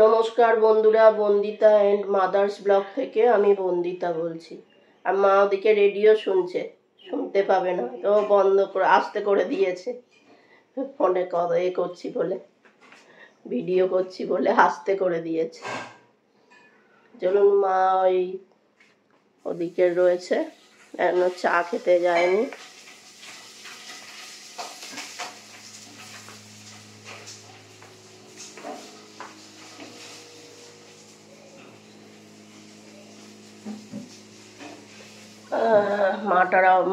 নমস্কার বন্ধুরা, Bandita and mother's blog থেকে আমি বন্দিতা বলছি। আর মা ওদিকে রেডিও শুনছে, শুনতে পাবে না তো বন্ধ করে আস্তে করে দিয়েছে। ফোনে কথা করছি বলে, ভিডিও করছি বলে আস্তে করে দিয়েছে। চলুন, মা ওই ওদিকে রয়েছে, এখনো চা খেতে যায়নি।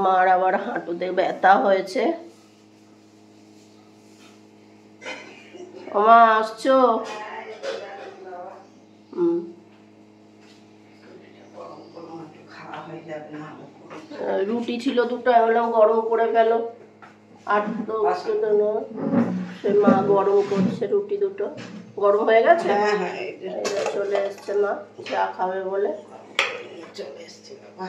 মার আবার হাঁটুতে ব্যথা হয়েছে। মা আসছো? রুটি ছিল দুটো, বললাম গরম করে ফেলো। আর তো সে মা গরম করছে রুটি দুটো। গরম হয়ে গেছে? চলে এসছে মা চা খাবে বলে। চলে এসছে বাবা,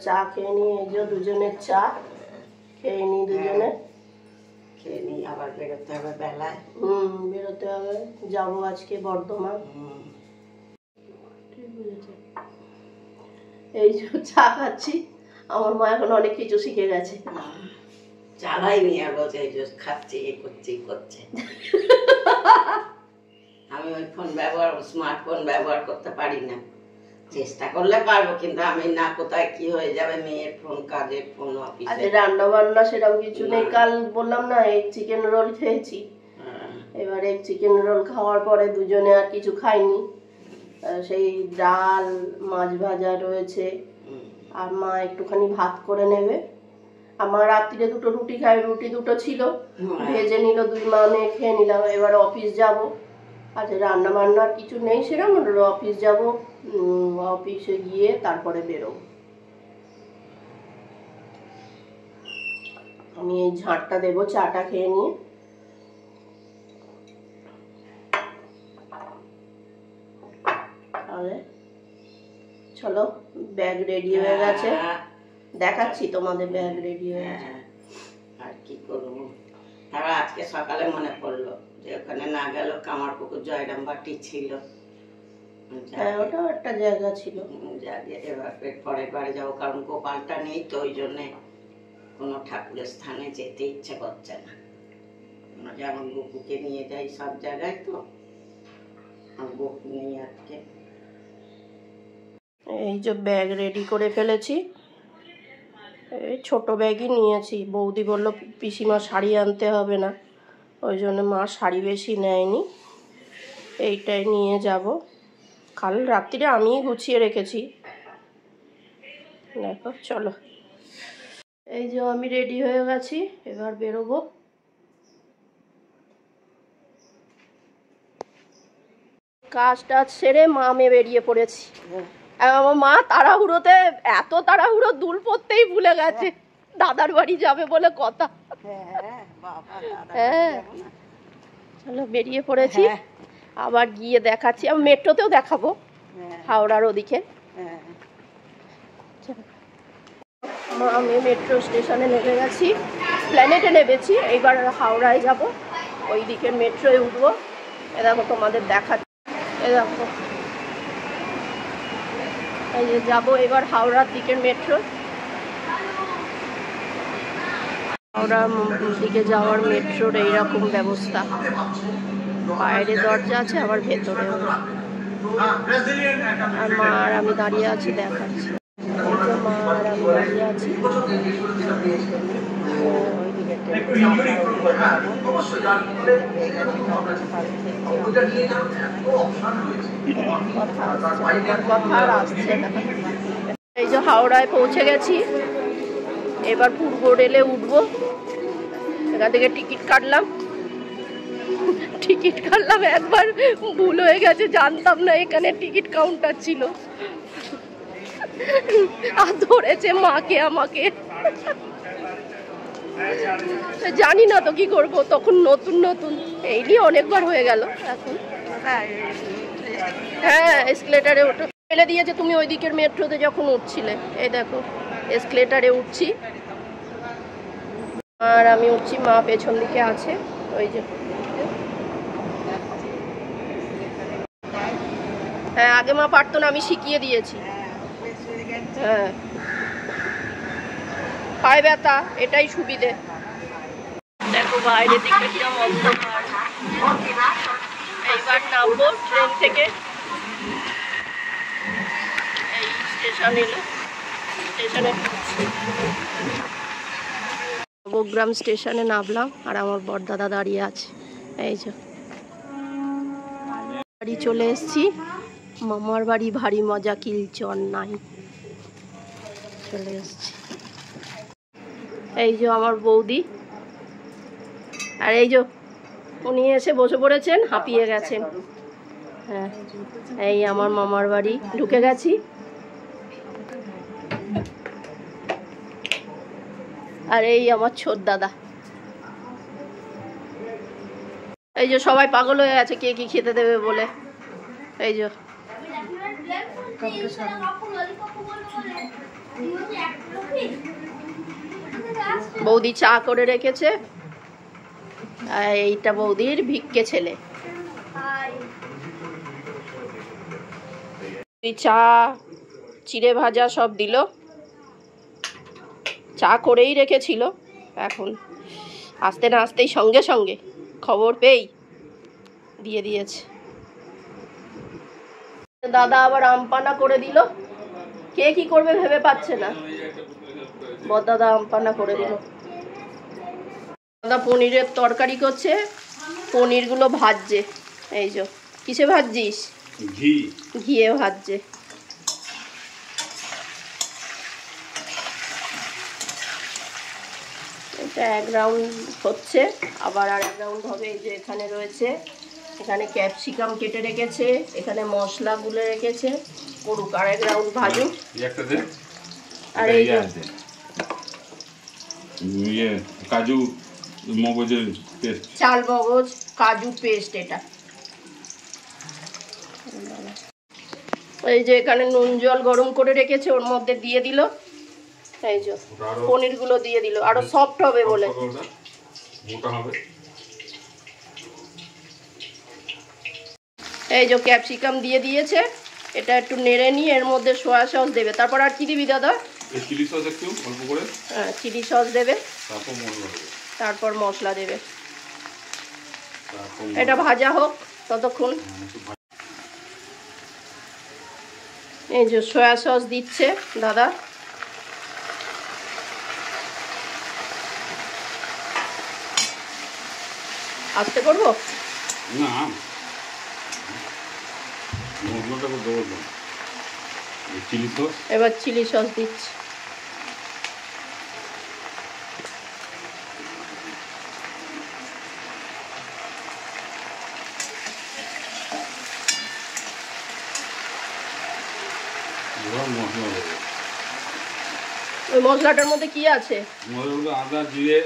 চা খেয়ে নি। এই যে দুজনের চা খেয়ে নি, দুজনে খেয়ে নি। আবার বেরোতে হবে বেলায়। বেরোতে হবে, যাবো আজকে বর্ধমান। ঠিক বুঝেছে। এই যে চা খাচ্ছি, আমার মা এখন অনেক কিছু শিখে গেছে। চালাইনি আর বলছে এই যে খাচ্ছি, এ করছে। আমি ওই ফোন ব্যবহার, স্মার্টফোন ব্যবহার করতে পারি না। চেষ্টা করলে পারবো, কিন্তু আমি না কোথায় কি হয়ে যাবে। মেয়ের ফোন, কাজের ফোন, অফিসে। রান্না বান্না সেরকম কিছু নেই। কাল বললাম না এগ চিকেন রোল খেয়েছি। এবার এগ চিকেন রোল খাওয়ার পরে দুজনে আর কিছু খাইনি। সেই ডাল, মাছ ভাজা রয়েছে, আর মা একটুখানি ভাত করে নেবে। আমার রাত্রিরে দুটো রুটি খাই, রুটি দুটো ছিল, ভেজে নিল, দুই মা মেয়ে খেয়ে নিলাম। এবার অফিস যাব, আচ্ছা রান্না বান্নার কিছু নেই সেরকম। অফিস যাব, অফিসে গিয়ে তারপরে বেরোবো। আমি এই ঝাঁটটা দেবো চাটা খেয়ে নিয়ে। তাহলে চলো, ব্যাগ রেডি হয়ে গেছে, দেখাচ্ছি তোমাদের। ব্যাগ রেডি হয়ে গেছে। আর কি করবো, তারপর আজকে সকালে মনে পড়লো যে ওখানে না গেল কামারপুকুর জয়রামবাটি ছিল। হ্যাঁ, ওটাও একটা জায়গা ছিল। এবার পরের বারে যাবো, কারণ গোপালটা নেই তো, ওই জন্যে কোনো ঠাকুরের স্থানে যেতে ইচ্ছে করছে না। যেমন গপুকে নিয়ে যাই সব জায়গায়, তো গপু নেই আজকে। এই যে ব্যাগ রেডি করে ফেলেছি, এই ছোট ব্যাগই নিয়েছি। বৌদি বলল পিসিমা শাড়ি আনতে হবে না, ওই জন্য মা শাড়ি বেশি নেয়নি, এইটাই নিয়ে যাব। কাল রাত্রিরে আমিই গুছিয়ে রেখেছি। দেখো, চলো। এই যে আমি রেডি হয়ে গেছি, এবার বেরোবো। কাজ টাজ সেরে মা মেয়ে বেরিয়ে পড়েছি। আমার মা তাড়াহুড়োতে, এত তাড়াহুড়ো দুল পড়তেই ভুলে গেছে দাদার বাড়ি যাবে বলে কথা। হ্যাঁ, চলো বেরিয়ে পড়েছি। আবার গিয়ে দেখাচ্ছি, আমি মেট্রোতেও দেখাবো, হাওড়ার ওদিকে। আমি মেট্রো স্টেশনে নেমে গেছি, প্ল্যানেটে নেমেছি। এইবার হাওড়ায় যাব, ওই দিকে মেট্রোয় উঠবো। এ দেখো তোমাদের দেখাচ্ছি, এ দেখো এই যে যাবো এবার হাওড়ার দিকের মেট্রো। হাওড়ার দিকে যাওয়ার মেট্রোর এইরকম ব্যবস্থা, বাইরে দরজা আছে আবার ভেতরে। আর মা আর আমি দাঁড়িয়ে আছি, দেখাচ্ছি। মা আর আমি দাঁড়িয়ে আছি, কথা আর আসছে না। এই যে হাওড়ায় পৌঁছে গেছি, এবার পূর্ব রেলে উঠবো। এখান থেকে টিকিট কাটলাম, একবার ভুল হয়ে গেছে, জানতাম না এখানে টিকিট কাউন্টার ছিল। আর ধরেছে মাকে আমাকে, জানি না তো কি করবো, তখন নতুন নতুন, এই নিয়ে অনেকবার হয়ে গেল এখন। হ্যাঁ, এসকেলেটারে ওঠো, ফেলে দিয়েছে তুমি ওই দিকের মেট্রোতে যখন উঠছিলে। এই দেখো এসকেলেটারে উঠছি, আর আমি উঠছি, মা পেছন দিকে আছে, ওই যে হ্যাঁ, আগে মা পারতো না, আমি শিখিয়ে দিয়েছি। হ্যাঁ, পায়ে ব্যথা, এটাই সুবিধে। দেখো বাইরে দিকে কিরকম অন্ধকার। এইবার নামবো ট্রেন থেকে। এই স্টেশন এলো, স্টেশনে নবগ্রাম স্টেশনে নামলাম, আর আমার বড়দাদা দাঁড়িয়ে আছে। এই যে বাড়ি চলে এসেছি, মামার বাড়ি ভারী মজা, কিলচর নাই চলে এসেছি। এই যে আমার বৌদি, আর এই যে উনি এসে বসে পড়েছেন, হাঁপিয়ে গেছেন। হ্যাঁ, এই আমার মামার বাড়ি ঢুকে গেছি। আর এই আমার ছোট দাদা। এই যে সবাই পাগল হয়ে আছে কে কি খেতে দেবে বলে। এই যে বৌদি চা করে রেখেছে, আর এইটা বৌদির ভিক্ষে ছেলে। চা চিড়ে ভাজা সব দিল, চা করেই রেখেছিল, এখন আসতে না আসতেই সঙ্গে সঙ্গে খবর পেয়েই দিয়ে দিয়েছে। দাদা আবার আমপানা করে দিল, কে কি করবে ভেবে পাচ্ছে না, বড়দাদা আমপানা করে দিল। দাদা পনিরের তরকারি করছে, পনিরগুলো ভাজছে। এই যে কিসে ভাজছিস? ঘিয়ে ভাজছে। এটা এক রাউন্ড হচ্ছে, আবার আর এক রাউন্ড হবে। এই যে এখানে রয়েছে, এখানে ক্যাপসিকাম কেটে রেখেছে, এখানে মশলা গুলে রেখেছে, করুক আর এক রাউন্ড ভাজুক। আর এই যে কাজু মগজের পেস্ট, চাল মগজ কাজু পেস্ট, এটা। এই যে এখানে নুন জল গরম করে রেখেছে, ওর মধ্যে দিয়ে দিল। এই যে পনির গুলো দিয়ে দিল, আরো সফট হবে বলে। এই যে ক্যাপসিকাম দিয়ে দিয়েছে, এটা একটু নেড়ে নিয়ে এর মধ্যে সয়া সস দেবে। তারপর আর কি দিবি দাদা? চিলি সস একটু অল্প করে। হ্যাঁ, চিলি সস দেবে, তারপর মশলা দেবে। তারপর দেবে। এটা ভাজা হোক ততক্ষণ। এই যে সয়া সস দিচ্ছে দাদা। আস্তে করবো না, মশলাটা দেবো। চিলি সস, এবার চিলি সস দিচ্ছি। ওই মশলাটার মধ্যে কি আছে? আদা জিরে,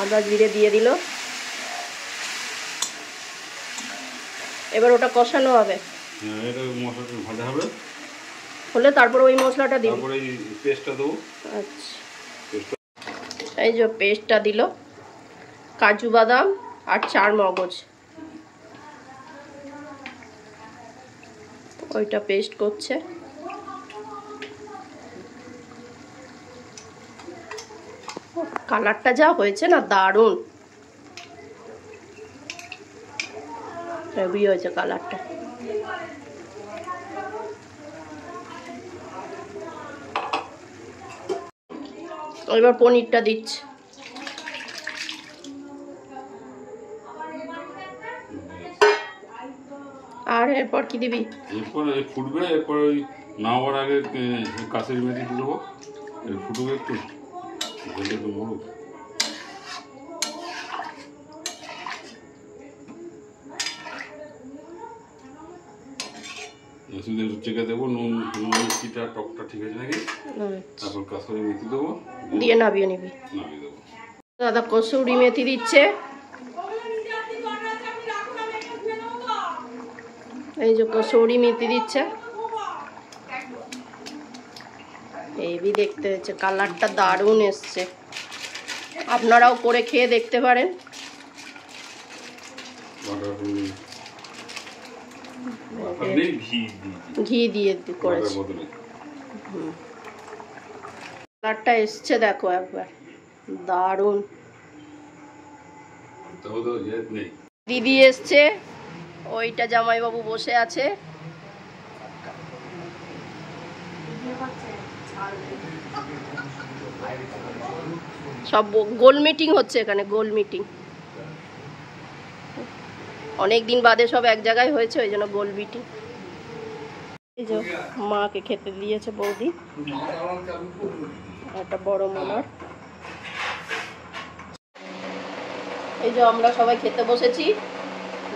আদা জিরে দিয়ে দিল। এবার ওটা কষানো হবে, এটা মশলাটা ভাজা হবে, হলে তারপর ওই মশলাটা দিই, তারপরে এই পেস্টটা দেবো। আচ্ছা, এই যে পেস্টটা দিল, কাজু বাদাম আর চার মগজ, ওইটা পেস্ট করছে। কালারটা যা হয়েছে না, দারুণ হেভি হয়েছে কালারটা। এবার পনিরটা দিচ্ছি। আর এরপর কি দিবি? এরপর ফুটবে, এরপর ওই নামাবার আগে কাসুরি মেথি দিয়ে দেবো। ফুটবে একটু, একটু মরুক। শুধু একটু চেখে দেবো নুন, মিষ্টিটা টকটা ঠিক আছে নাকি। তারপর কাসুরি মেথি দেবো, দিয়ে নামিয়ে নিবি। নামিয়ে দেবো। দাদা কসুরি মেথি দিচ্ছে। এই যে কসুরি মেথি দিচ্ছে, হেভি দেখতে হচ্ছে, কালারটা দারুণ এসছে। আপনারাও করে খেয়ে দেখতে পারেন। ঘি দিয়ে করেছি। কালারটা এসছে দেখো একবার, দারুণ। দিদি এসছে, ওইটা জামাইবাবু বসে আছে। সব গোল মিটিং হচ্ছে এখানে, গোল মিটিং। অনেক দিন বাদে সব এক জায়গায় হয়েছে, ওই জন্য গোল মিটিং। এই যে মাকে খেতে দিয়েছে বৌদি, একটা বড় মনার। এই যে আমরা সবাই খেতে বসেছি,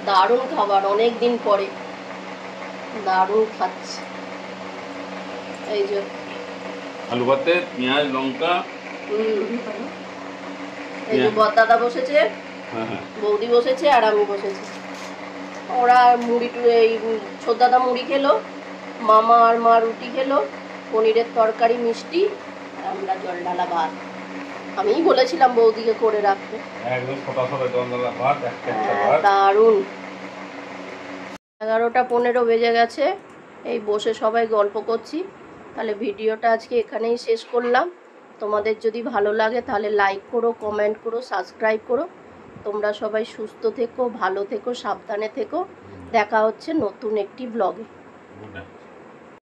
দারুণ খাবার, অনেক দিন পরে দারুণ খাচ্ছি। এই যে আলু ভাতে, পেঁয়াজ, লঙ্কা। এই যে বড়দাদা বসেছে, বৌদি বসেছে, আর আমি বসেছি। ওরা মুড়ি, এই ছোটদাদা মুড়ি খেলো, মামা আর মা রুটি খেলো, পনিরের তরকারি, মিষ্টি, আর আমরা জল ঢালা ভাত। আমিই বলেছিলাম বৌদিকে করে রাখতে। দারুণ। 11:15 বেজে গেছে, এই বসে সবাই গল্প করছি। তাহলে ভিডিওটা আজকে এখানেই শেষ করলাম। তোমাদের যদি ভালো লাগে তাহলে লাইক করো, কমেন্ট করো, সাবস্ক্রাইব করো। তোমরা সবাই সুস্থ থেকো, ভালো থেকো, সাবধানে থেকো। দেখা হচ্ছে নতুন একটি ব্লগে।